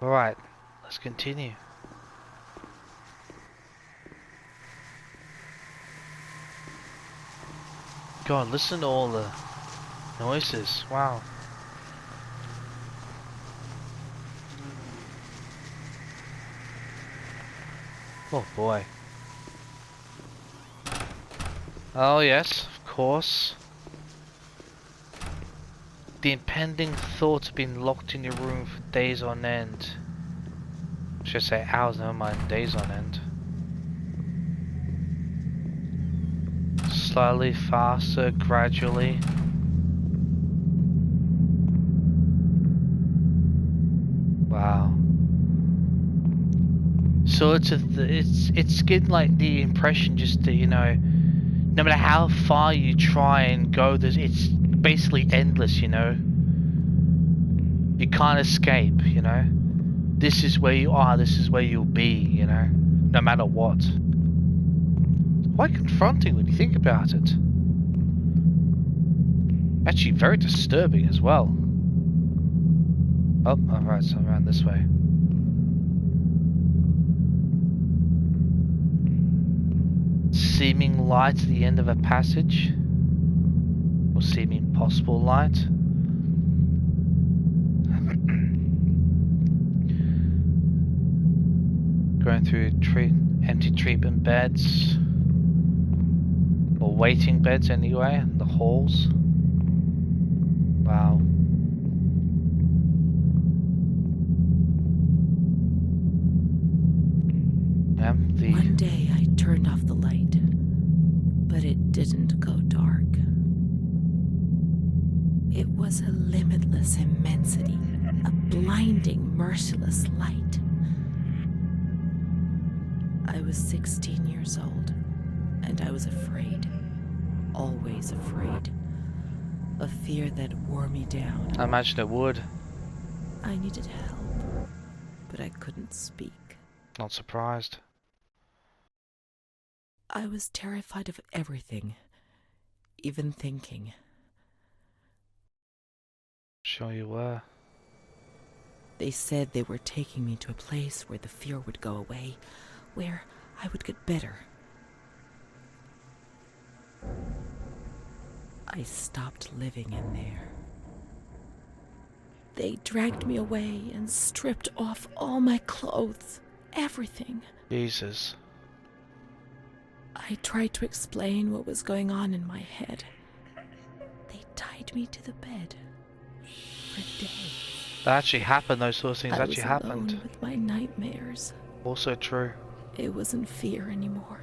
Alright, let's continue. God, listen to all the noises. Wow. Oh boy. Oh yes, of course. The impending thoughts of being locked in your room for days on end. Should I say hours, never mind, days on end. Slowly, faster, gradually. Wow. So it's getting like the impression just that, you know, no matter how far you try and go, it's basically endless, you know. You can't escape, you know. This is where you are, this is where you'll be, you know, no matter what. Quite confronting when you think about it. Actually very disturbing as well. Oh, alright, so around this way. Seeming light at the end of a passage. Or seeming possible light. Going through empty treatment beds. Or waiting beds anyway, the halls. Wow. One day I turned off the light, but it didn't go dark. It was a limitless immensity, a blinding, merciless light. I was 16 years old, and I was afraid, always afraid, a fear that wore me down. I imagine it would. I needed help, but I couldn't speak. Not surprised. I was terrified of everything, even thinking. Sure you were. They said they were taking me to a place where the fear would go away, where I would get better. I stopped living in there. They dragged me away and stripped off all my clothes, everything. Jesus. I tried to explain what was going on in my head. They tied me to the bed for days. That actually happened, those sort of things actually happened. I was alone with my nightmares. Also true. It wasn't fear anymore.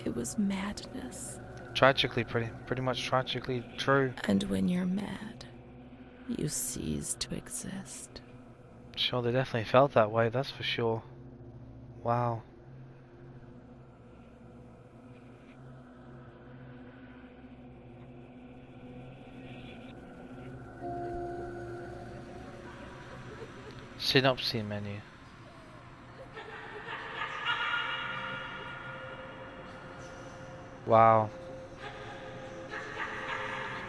It was madness. Tragically, pretty much tragically true. And when you're mad, you cease to exist. Sure, they definitely felt that way, that's for sure. Wow. Synopsis menu. Wow.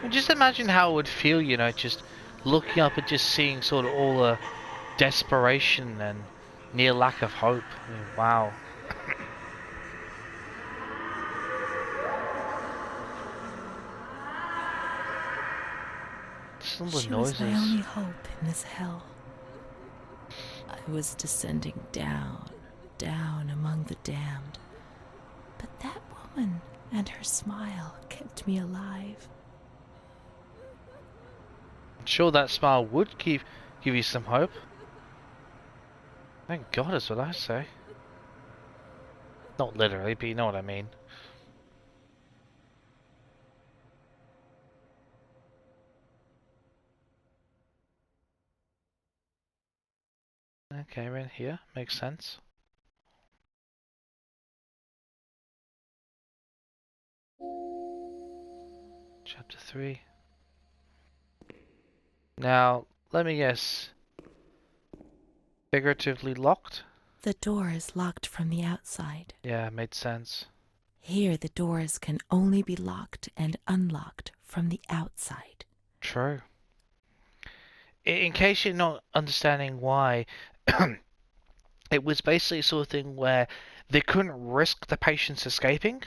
Well, just imagine how it would feel, you know, just looking up and just seeing sort of all the desperation and near lack of hope. I mean, wow. Some of the She noises. was my only hope in this hell. I was descending down, down among the damned. But that woman and her smile kept me alive. I'm sure that smile would give you some hope. Thank God, is what I say. Not literally, but you know what I mean. Okay, we're in here. Makes sense. Chapter 3. Now, let me guess. Figuratively locked? The door is locked from the outside. Yeah, made sense. Here the doors can only be locked and unlocked from the outside. True. In case you're not understanding why, it was basically sort of thing where they couldn't risk the patients escaping,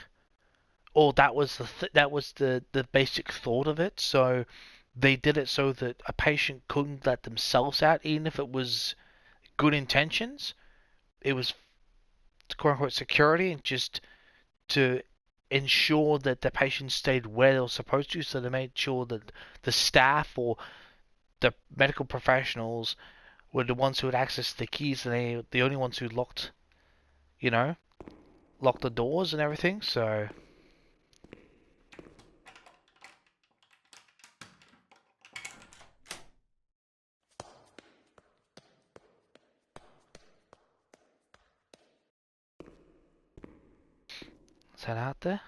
or that was the basic thought of it. So they did it so that a patient couldn't let themselves out, even if it was good intentions. It was quote unquote security, and just to ensure that the patient stayed where they were supposed to. So they made sure that the staff or the medical professionals were the ones who had access to the keys, and they the only ones who locked, you know, locked the doors and everything. So is that out there?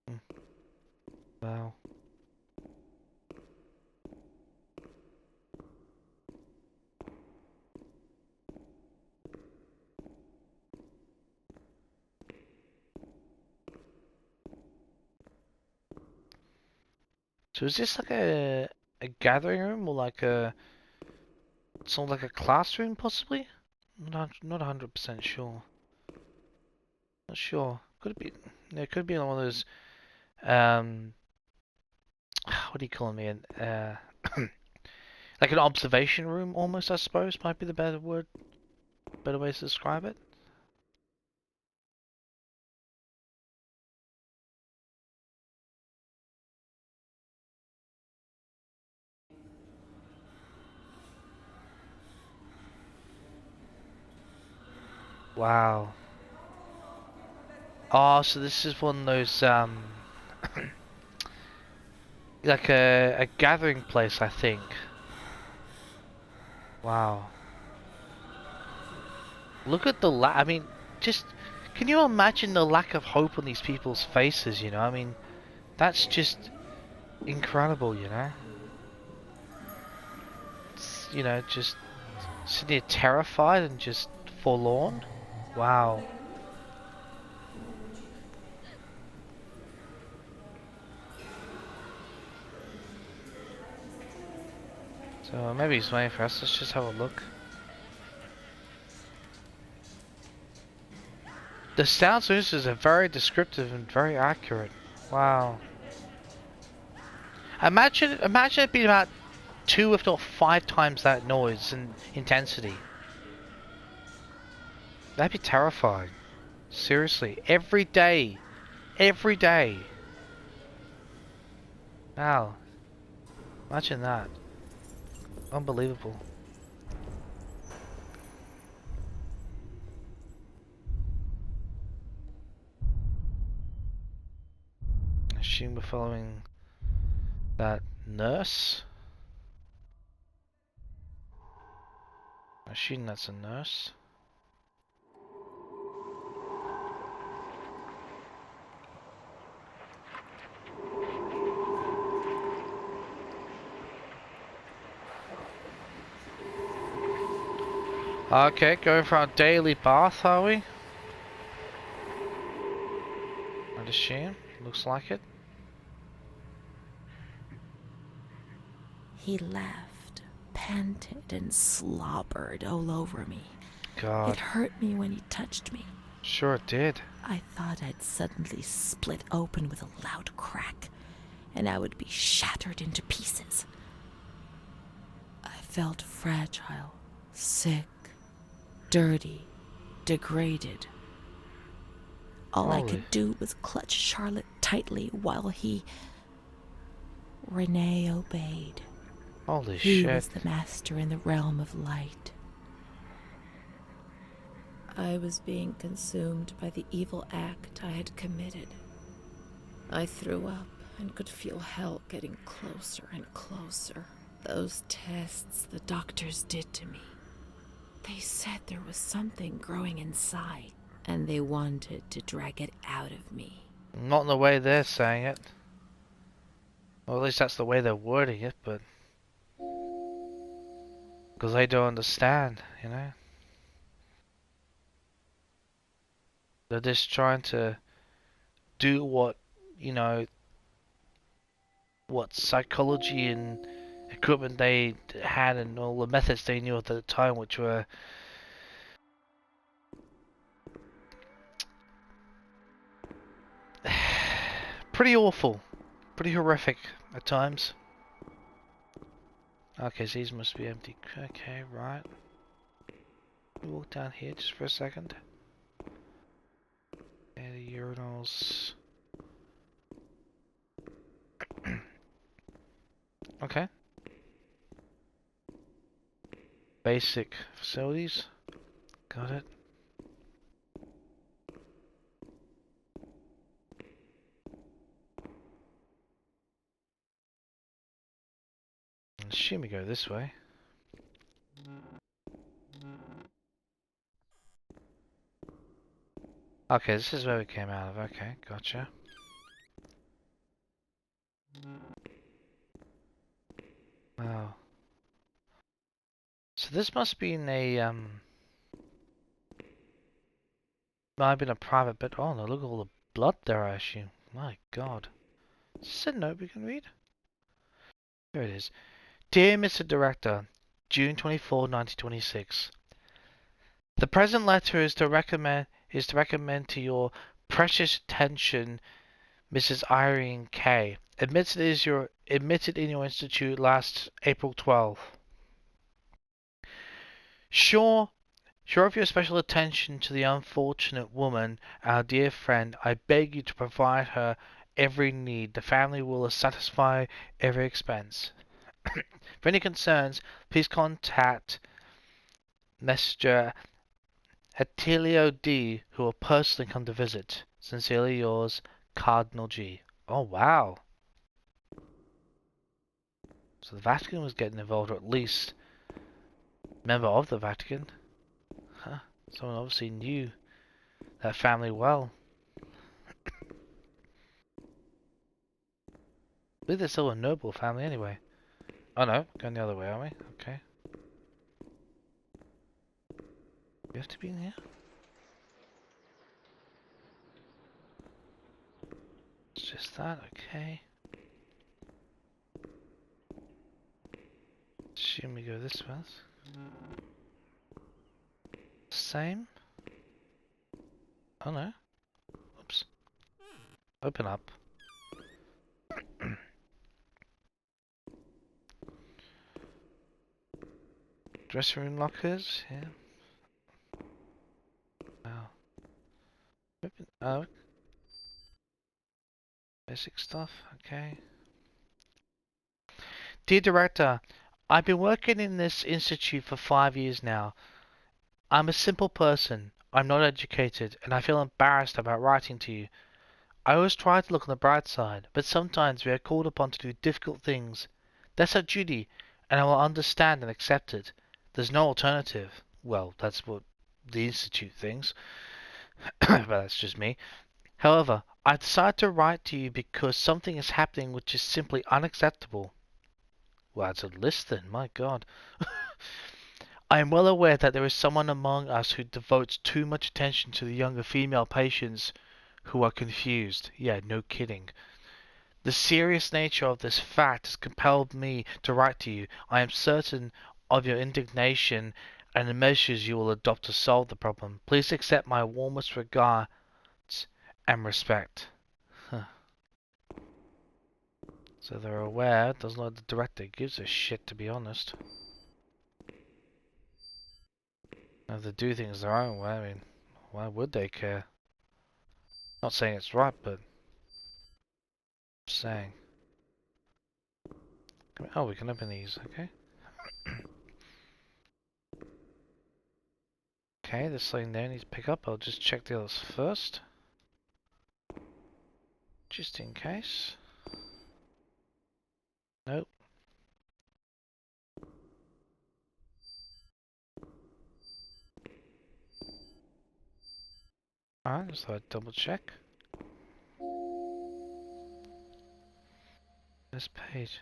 Hmm. Wow. So is this like a gathering room, or like a something like a classroom possibly? Not 100% sure. Not sure. Could it be? Yeah, it could be one of those what do you call them again? Like an observation room almost, I suppose, might be the better way to describe it. Wow. Oh, so this is one of those like a gathering place, I think. Wow. Look at I mean, just can you imagine the lack of hope on these people's faces, you know? I mean, that's just incredible, you know? You know, just sitting there terrified and just forlorn. Wow. So maybe he's waiting for us. Let's just have a look. The sound sources are very descriptive and very accurate. Wow. Imagine it being about 2 if not 5 times that noise and intensity. That'd be terrifying. Seriously, every day. Every day. Wow. Imagine that. Unbelievable. I assume we're following that nurse. I assume that's a nurse. Okay, going for our daily bath, are we? I'd assume. Looks like it. He laughed, panted, and slobbered all over me. God. It hurt me when he touched me. Sure it did. I thought I'd suddenly split open with a loud crack, and I would be shattered into pieces. I felt fragile, sick, dirty, degraded. All I could do was clutch Charlotte tightly while Renee obeyed. Holy He shit. was the master in the realm of light. I was being consumed by the evil act I had committed. I threw up and could feel hell getting closer and closer. Those tests the doctors did to me. They said there was something growing inside, and they wanted to drag it out of me. Not in the way they're saying it. Well, at least that's the way they're wording it, but... because they don't understand, you know? They're just trying to do what, you know, what psychology and equipment they had and all the methods they knew at the time, which were pretty awful, pretty horrific at times. Okay, so these must be empty. Okay, right. We walk down here just for a second. And the urinals. Okay. Basic facilities. Got it. Assume we go this way. Okay, this is where we came out of. Okay, gotcha. Wow. So this must be in a might have been a private bit. Oh no, look at all the blood there, I assume. My god. Is this a note we can read? Here it is. Dear Mr. Director, June 24, 1926. The present letter is to recommend to your precious attention Mrs. Irene K. Admitted in your institute last April 12th. Sure of your special attention to the unfortunate woman, our dear friend, I beg you to provide her every need. The family will satisfy every expense. For any concerns, please contact Mr. Attilio D, who will personally come to visit. Sincerely yours, Cardinal G. Oh, wow. So the Vatican was getting involved, or at least a member of the Vatican. Huh. Someone obviously knew that family well. I believe they're still a noble family anyway. Oh no, going the other way, aren't we? Okay. We have to be in here? It's just that, okay. Assume we go this way. Same? Oh no. Oops. Open up. Dressing room lockers, yeah. Wow. Open, oh. Basic stuff, okay. Dear Director, I've been working in this institute for 5 years now. I'm a simple person. I'm not educated, and I feel embarrassed about writing to you. I always try to look on the bright side, but sometimes we are called upon to do difficult things. That's our duty, and I will understand and accept it. There's no alternative. Well, that's what the Institute thinks, but that's just me. However, I decided to write to you because something is happening which is simply unacceptable. Well, that's a list then, my god. I am well aware that there is someone among us who devotes too much attention to the younger female patients who are confused. Yeah, no kidding. The serious nature of this fact has compelled me to write to you. I am certain of your indignation and the measures you will adopt to solve the problem. Please accept my warmest regards and respect. Huh. So they're aware. Doesn't look like the director gives a shit, to be honest. If they do things their own way, I mean, why would they care? Not saying it's right, but saying. Oh, we can open these, okay. Okay, there's something there I need to pick up. I'll just check the others first. Just in case. Nope. Alright, just thought I'd double check. This page.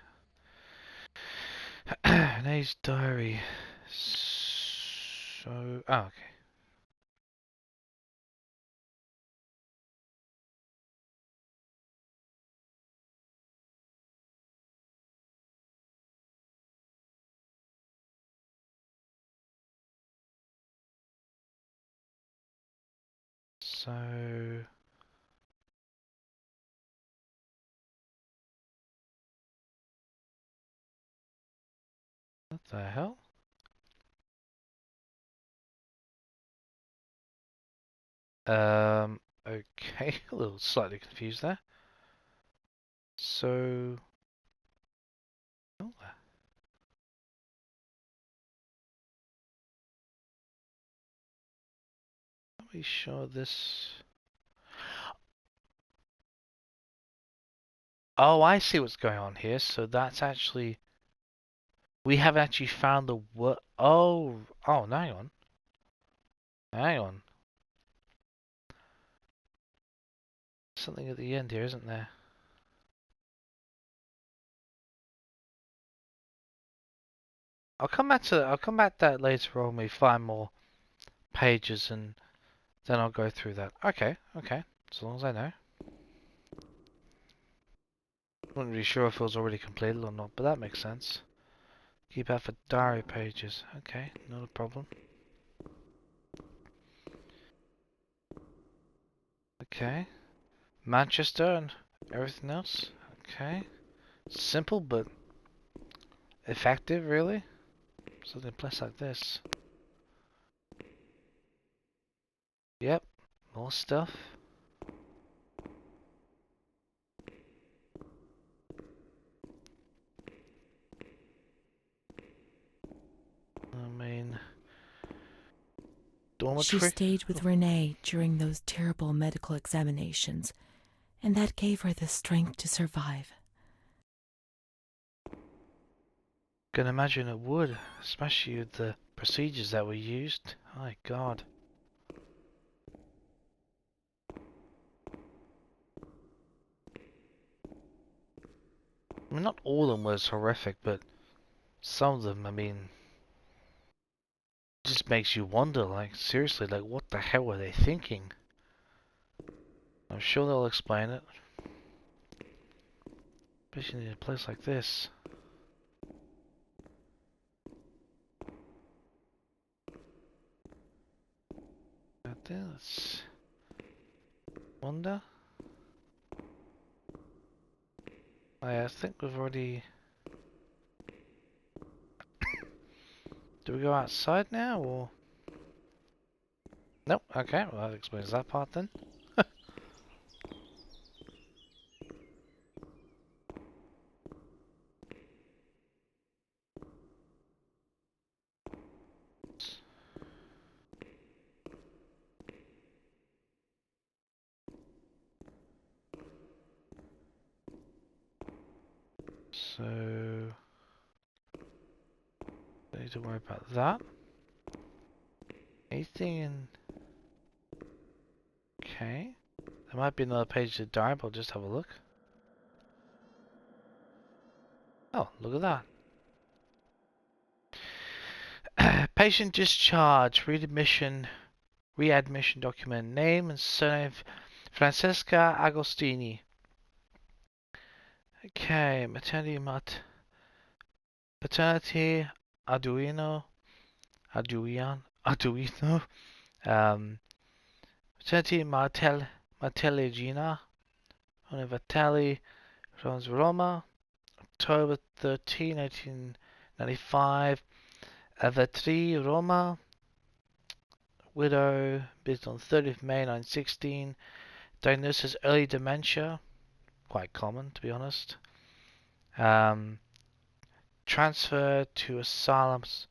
Renee's diary. So, oh, okay. So... What the hell? Okay, a little slightly confused there. So... Oh, let me show this... Oh, I see what's going on here. So that's actually... We haven't actually found the word... Oh, oh, hang on. Hang on. Something at the end here, isn't there? I'll come back to that later on when we find more pages and then I'll go through that. Okay, okay. As long as I know. Wasn't really sure if it was already completed or not, but that makes sense. Keep out for diary pages. Okay, not a problem. Okay. Manchester and everything else. Okay. Simple but effective, really. Something in place like this. Yep. More stuff. I mean... She Dormitory? stayed with Renee during those terrible medical examinations, and that gave her the strength to survive. Can imagine it would, especially with the procedures that were used. My God. I mean, not all of them was horrific, but some of them, I mean, just makes you wonder, like, seriously, like, what the hell were they thinking? I'm sure they'll explain it. Especially in a place like this. Right there, let's wonder. I think we've already... Do we go outside now, or...? Nope, okay, well that explains that part then. So... Don't need to worry about that. Anything in... Okay. There might be another page to diary, but I'll just have a look. Oh, look at that. Patient discharge, readmission document, name and surname, Francesca Agostini. Okay, paternity, Arduino, paternity, Martelligina, Vitali, Roma, October 13, 1995, Avatri, Roma, widow, based on 30th May 1916, diagnosis early dementia, quite common to be honest. Transfer to asylum's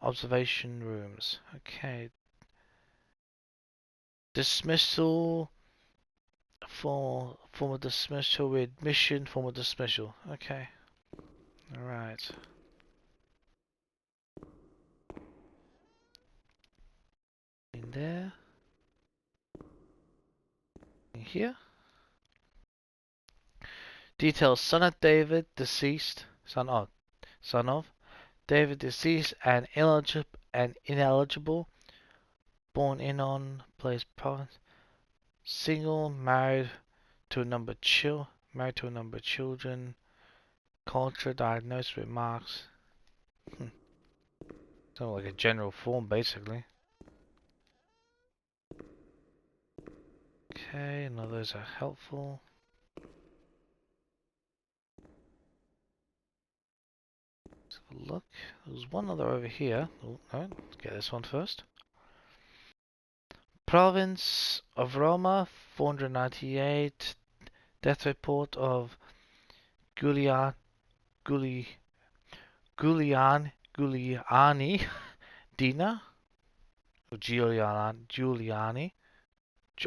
observation rooms. Okay. Dismissal, form of dismissal, readmission, form of dismissal. Okay. Alright. In there. In here. Details: son of David, deceased. Son of David, deceased and ineligible. Born in on, place province. Single, married to a number of children. Culture, diagnosed, remarks. Sounds like a general form, basically. Okay, none of those are helpful. Let's have a look. There's one other over here. Oh, no, let's get this one first. Province of Roma, 498. Death report of Giulia, Giuliani Dina? Or Giuliani?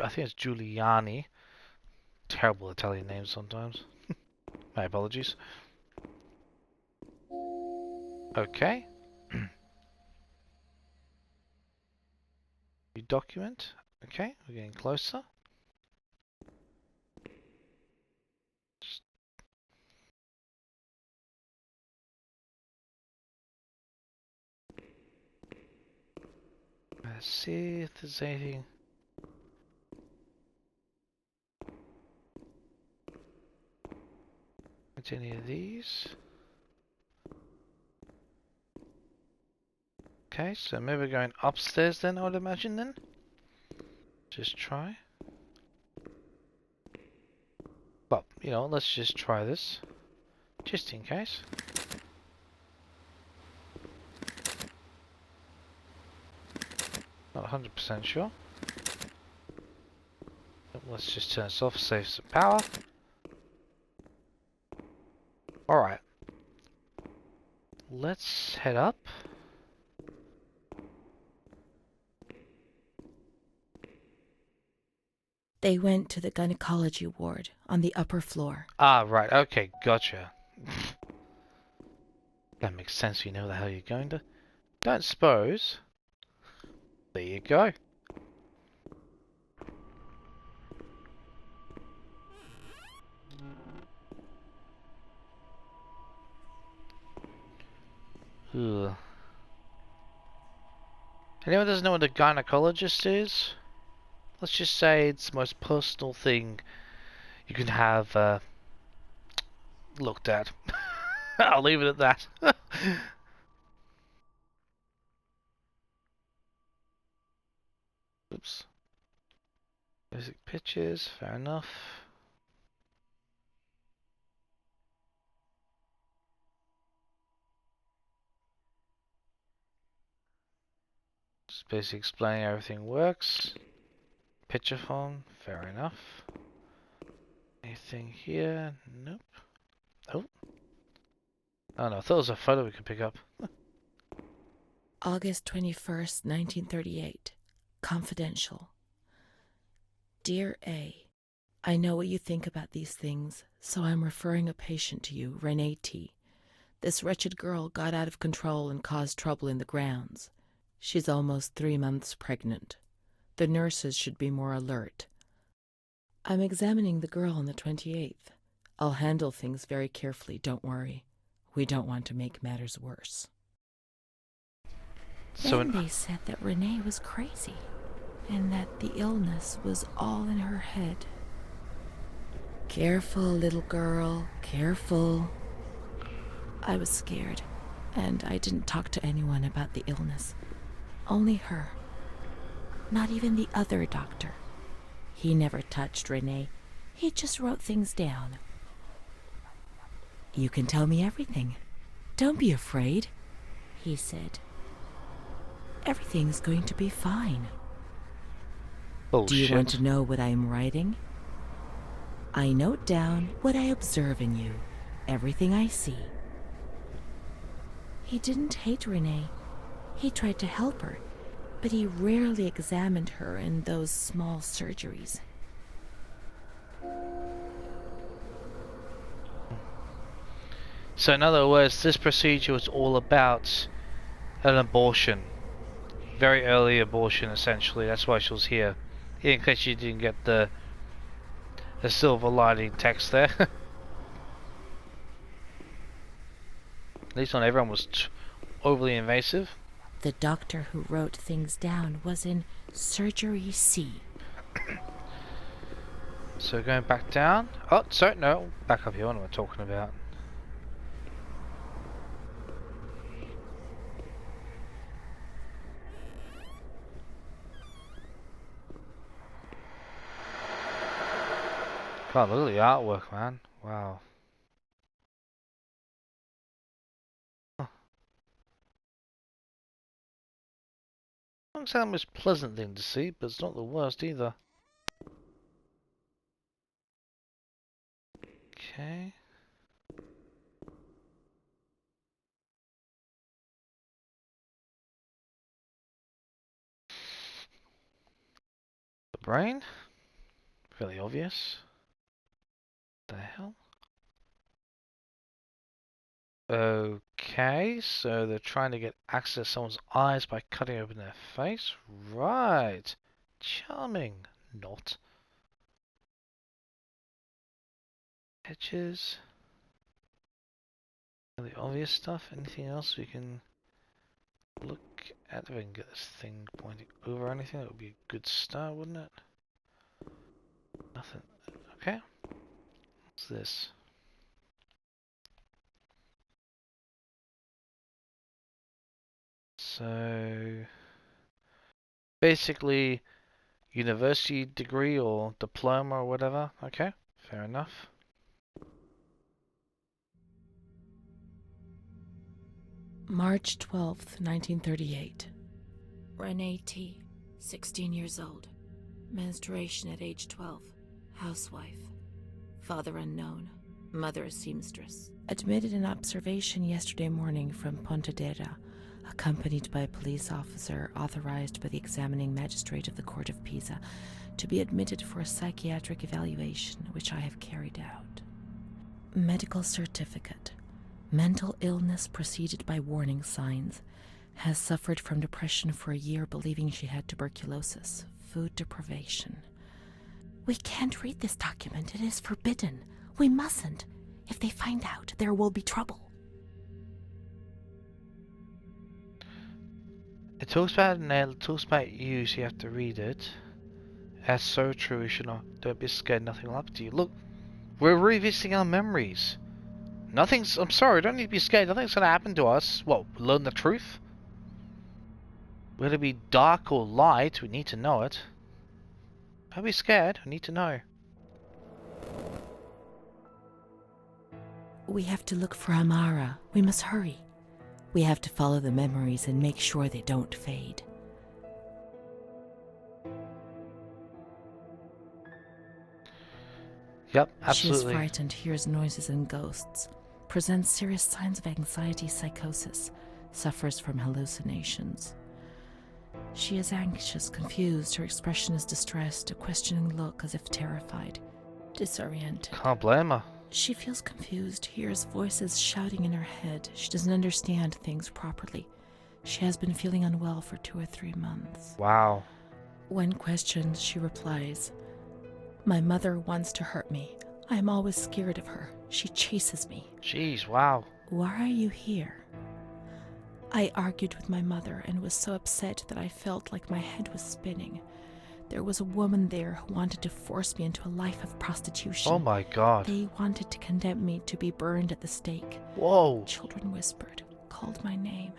I think it's Giuliani. Terrible Italian names sometimes. My apologies. Okay. New document. Okay, we're getting closer. Let's see if there's anything. What's any of these? Okay, so maybe we're going upstairs then, I would imagine then. Just try. Well, you know, let's just try this. Just in case. Not 100% sure. But let's just turn this off, save some power. Alright. Let's head up. They went to the gynecology ward on the upper floor. Ah, right, okay, gotcha. That makes sense, you know the hell you're going to. Don't suppose. There you go. Ugh. Anyone doesn't know what a gynecologist is? Let's just say it's the most personal thing you can have looked at. I'll leave it at that. Oops. Basic pictures, fair enough. Just basically explaining how everything works. Picture phone, fair enough. Anything here? Nope. Oh. Oh no, I thought it was a photo we could pick up. August 21st, 1938. Confidential. Dear A, I know what you think about these things, so I'm referring a patient to you, Renee T. This wretched girl got out of control and caused trouble in the grounds. She's almost 3 months pregnant. The nurses should be more alert. I'm examining the girl on the 28th. I'll handle things very carefully, don't worry. We don't want to make matters worse. Then they said that Renee was crazy, and that the illness was all in her head. Careful, little girl, careful. I was scared, and I didn't talk to anyone about the illness. Only her. Not even the other doctor. He never touched Renee. He just wrote things down. You can tell me everything. Don't be afraid, he said. Everything's going to be fine. Bullshit. Do you want to know what I'm writing? I note down what I observe in you, everything I see. He didn't hate Renee. He tried to help her, but he rarely examined her in those small surgeries. So in other words, this procedure was all about an abortion. Very early abortion, essentially. That's why she was here. In case you didn't get the silver lining text there. At least not everyone was overly invasive. The doctor who wrote things down was in Surgery C. So going back down. Oh, sorry, no. Back up here. What am I talking about? God, look at the artwork, man. Wow. Huh. Not the most pleasant thing to see, but it's not the worst either. Okay. The brain? Fairly obvious. What the hell? Okay, so they're trying to get access to someone's eyes by cutting open their face. Right. Charming. Not. Edges. The obvious stuff. Anything else we can look at? If I can get this thing pointing over anything, that would be a good start, wouldn't it? Nothing. Okay. What's this? So basically university degree or diploma or whatever. Okay, fair enough. March 12th, 1938. Renee T., 16 years old. Menstruation at age 12. Housewife. Father unknown. Mother a seamstress. Admitted in observation yesterday morning from Pontedera, accompanied by a police officer authorized by the examining magistrate of the Court of Pisa to be admitted for a psychiatric evaluation, which I have carried out. Medical certificate. Mental illness preceded by warning signs. Has suffered from depression for a year, believing she had tuberculosis. Food deprivation. We can't read this document. It is forbidden. We mustn't. If they find out, there will be trouble. It talks about Nell, it talks about you, so you have to read it. That's so true, you should not. Don't be scared, nothing will happen to you. Look, we're revisiting our memories. I'm sorry, don't need to be scared, nothing's gonna happen to us. What, learn the truth? Whether it be dark or light, we need to know it. Don't be scared, we need to know. We have to look for Amara. We must hurry. We have to follow the memories and make sure they don't fade. Yep, She absolutely. is frightened, hears noises and ghosts, presents serious signs of anxiety psychosis, suffers from hallucinations. She is anxious, confused, her expression is distressed, a questioning look as if terrified, disoriented. Can't blame her. She feels confused, hears voices shouting in her head. She doesn't understand things properly. She has been feeling unwell for 2 or 3 months. Wow. When questioned, she replies, "My mother wants to hurt me. I am always scared of her. She chases me." Jeez, wow. "Why are you here?" "I argued with my mother and was so upset that I felt like my head was spinning. There was a woman there who wanted to force me into a life of prostitution. Oh my god. They wanted to condemn me to be burned at the stake." Whoa. Children whispered, called my name.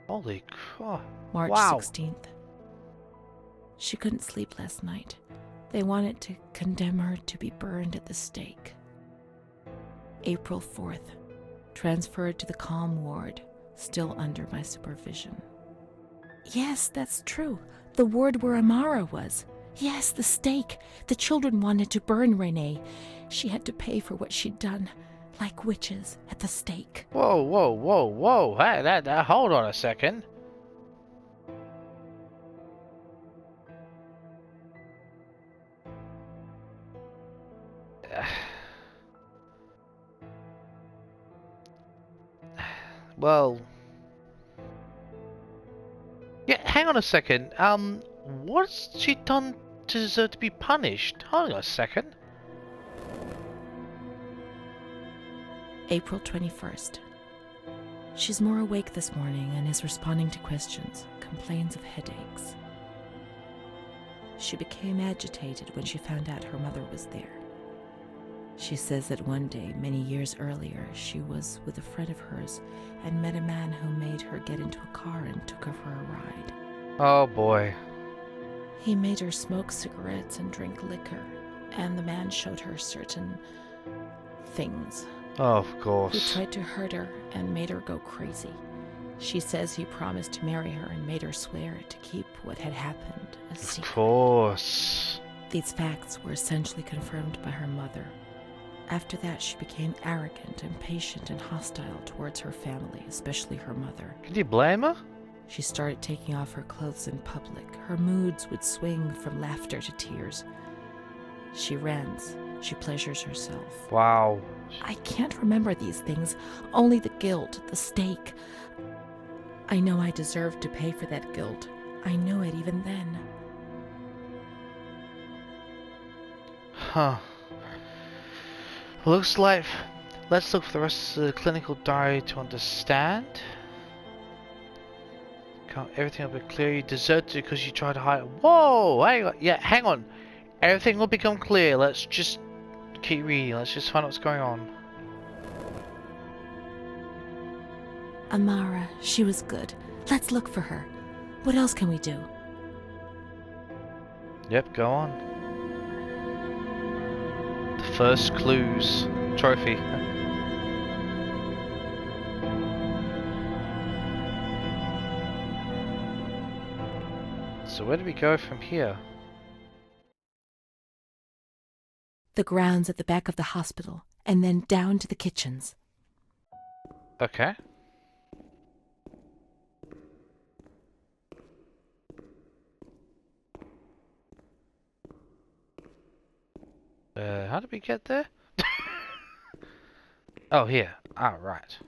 Holy crap. March Wow. 16th. She couldn't sleep last night. They wanted to condemn her to be burned at the stake. April 4th. Transferred to the calm ward, still under my supervision. Yes, that's true. The ward where Amara was. Yes, the stake. The children wanted to burn Renee. She had to pay for what she'd done, like witches at the stake. Whoa, whoa, whoa, whoa. Hey, hold on a second. Well... Yeah, hang on a second. What's she done to deserve to be punished? Hold on a second. April 21st. She's more awake this morning and is responding to questions, complains of headaches. She became agitated when she found out her mother was there. She says that one day, many years earlier, she was with a friend of hers and met a man who made her get into a car and took her for a ride. Oh boy. He made her smoke cigarettes and drink liquor, and the man showed her certain things. Oh, of He course. tried to hurt her and made her go crazy. She says he promised to marry her and made her swear to keep what had happened a Of secret. course. These facts were essentially confirmed by her mother. After that, she became arrogant, impatient, and hostile towards her family, especially her mother. Can you blame her? She started taking off her clothes in public. Her moods would swing from laughter to tears. She rants. She pleasures herself. Wow. I can't remember these things, only the guilt, the stake. I know I deserved to pay for that guilt. I knew it even then. Huh. Looks like... Let's look for the rest of the clinical diary to understand. Everything will be clear. You deserted because you tried to hide. Whoa! Hang on. Yeah, hang on. Everything will become clear. Let's just keep reading. Let's just find out what's going on. Amara, she was good. Let's look for her. What else can we do? Yep, go on. The first clues. Trophy. So where do we go from here? The grounds at the back of the hospital, and then down to the kitchens. Okay. How did we get there? Oh, here. Ah, right.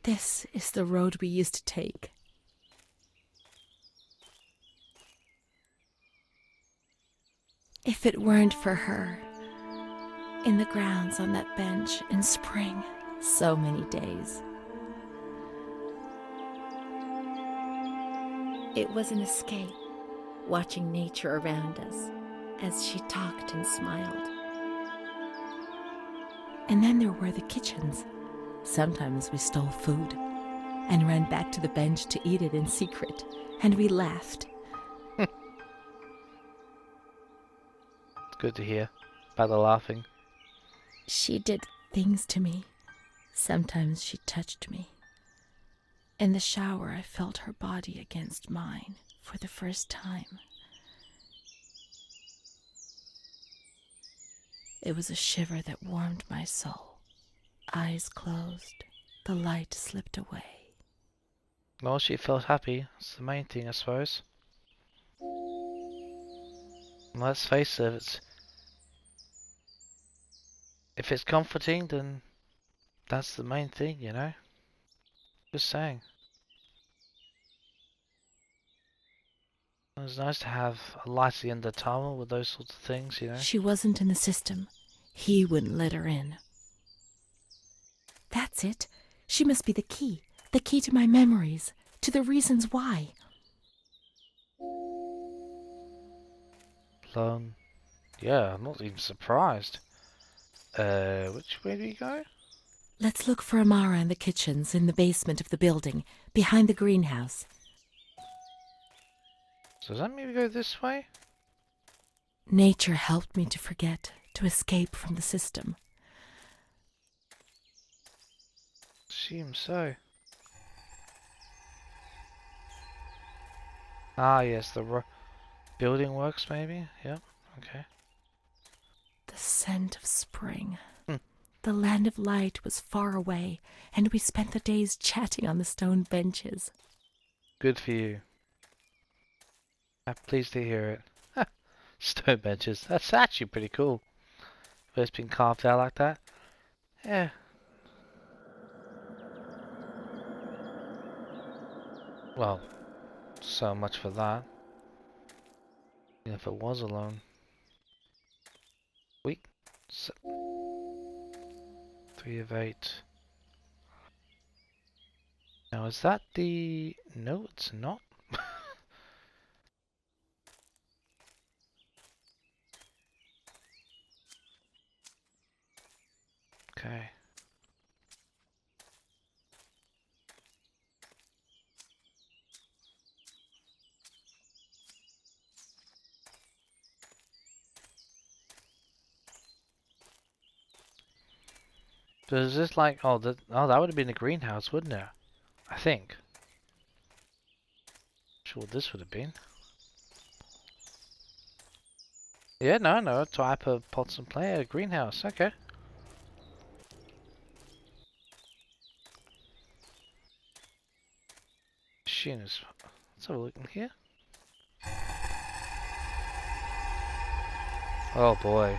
This is the road we used to take. If it weren't for her, in the grounds on that bench in spring, so many days. It was an escape, watching nature around us as she talked and smiled. And then there were the kitchens. Sometimes we stole food and ran back to the bench to eat it in secret, and we laughed. It's good to hear about the laughing. She did things to me. Sometimes she touched me. In the shower, I felt her body against mine for the first time. It was a shiver that warmed my soul. Eyes closed, the light slipped away. Well, she felt happy. That's the main thing, I suppose. And let's face it, if it's comforting, then that's the main thing, you know? Just saying. It's nice to have a light at the end of the tunnel with those sorts of things, you know? She wasn't in the system. He wouldn't let her in. That's it. She must be the key to my memories, to the reasons why. Yeah, I'm not even surprised. Which way do we go? Let's look for Amara in the kitchens in the basement of the building, behind the greenhouse. So does that mean we go this way? Nature helped me to forget, to escape from the system. Seems so. Ah, yes, the building works, maybe? Yep, okay. The scent of spring. Hmm. The land of light was far away, and we spent the days chatting on the stone benches. Good for you. I'm pleased to hear it. Stone benches. That's actually pretty cool. But it's been carved out like that. Yeah. Well, so much for that. Even if it was alone. Wait. 3 of 8. Now is that the... No, it's not. Okay. But is this like, oh, that would have been the greenhouse, wouldn't it? I think. Sure, this would have been. Yeah, no, type of pots and plant, a greenhouse, okay. Machines. Let's have a look in here. Oh boy.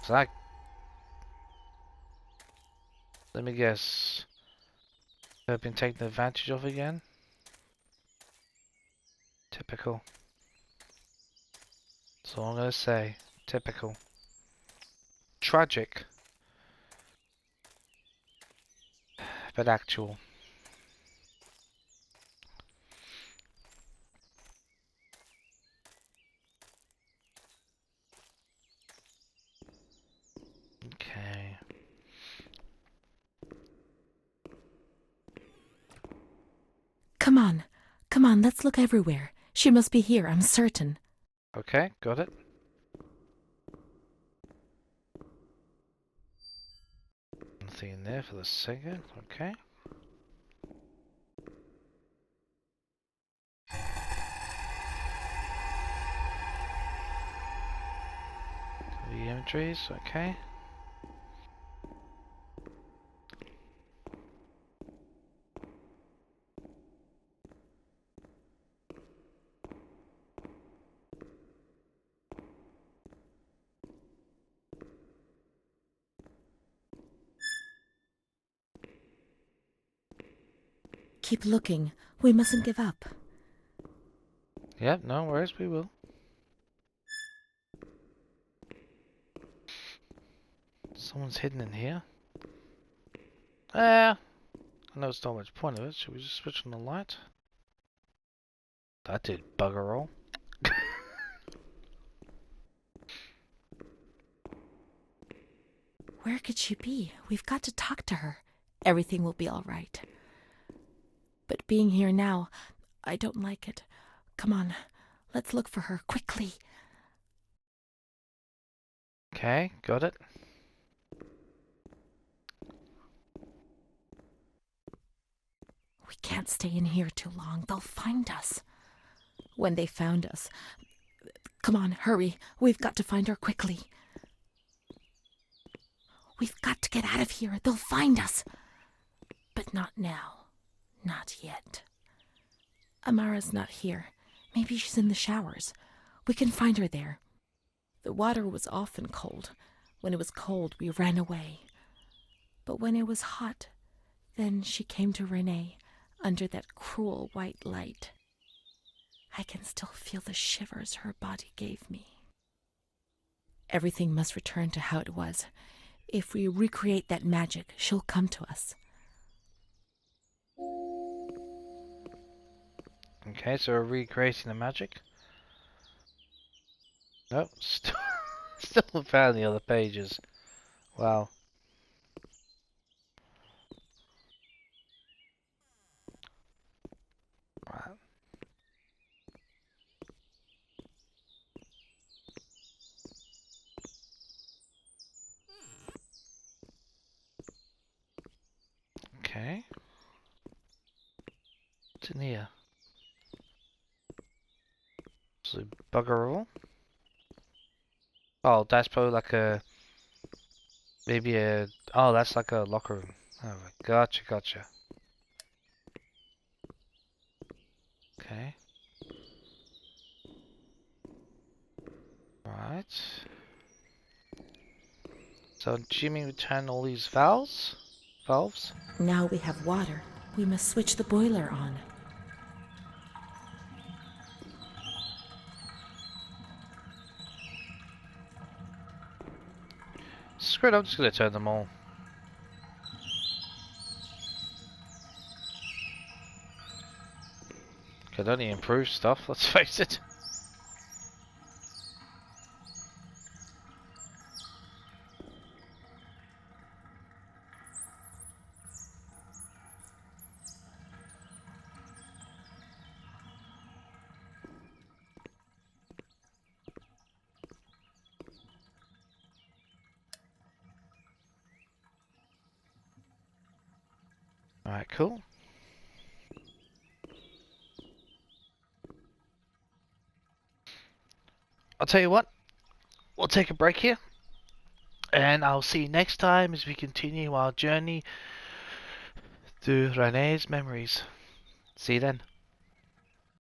Is that... Let me guess. I've been taken advantage of again? Typical. That's all I'm gonna say. Typical. Tragic. But actual. Okay. Come on, let's look everywhere. She must be here, I'm certain. Okay, got it. Nothing in there for the second, okay. The inventories, okay. Keep looking. We mustn't give up. Yep, no worries, we will. Someone's hidden in here. I know it's not much point of it. Should we just switch on the light? That did bugger all. Where could she be? We've got to talk to her. Everything will be all right. But being here now, I don't like it. Come on, let's look for her, quickly. Okay, got it. We can't stay in here too long. They'll find us. When they found us... Come on, hurry. We've got to find her quickly. We've got to get out of here. They'll find us. But not now. Not yet. Amara's not here. Maybe she's in the showers. We can find her there. The water was often cold. When it was cold, we ran away. But when it was hot, then she came to Renee under that cruel white light. I can still feel the shivers her body gave me. Everything must return to how it was. If we recreate that magic, she'll come to us. Okay, so we're recreating the magic. Nope, still haven't found the other pages. Wow. Right. Okay. What's in here? So bugger all. Oh, that's probably like a... Maybe a... Oh, that's like a locker room. Oh, gotcha. Okay. Right. So Jimmy returned all these valves? Now we have water. We must switch the boiler on. Screw it, I'm just gonna turn them all. Could only improve stuff, let's face it. Alright, cool. I'll tell you what, we'll take a break here, and I'll see you next time as we continue our journey through Renee's memories. See you then.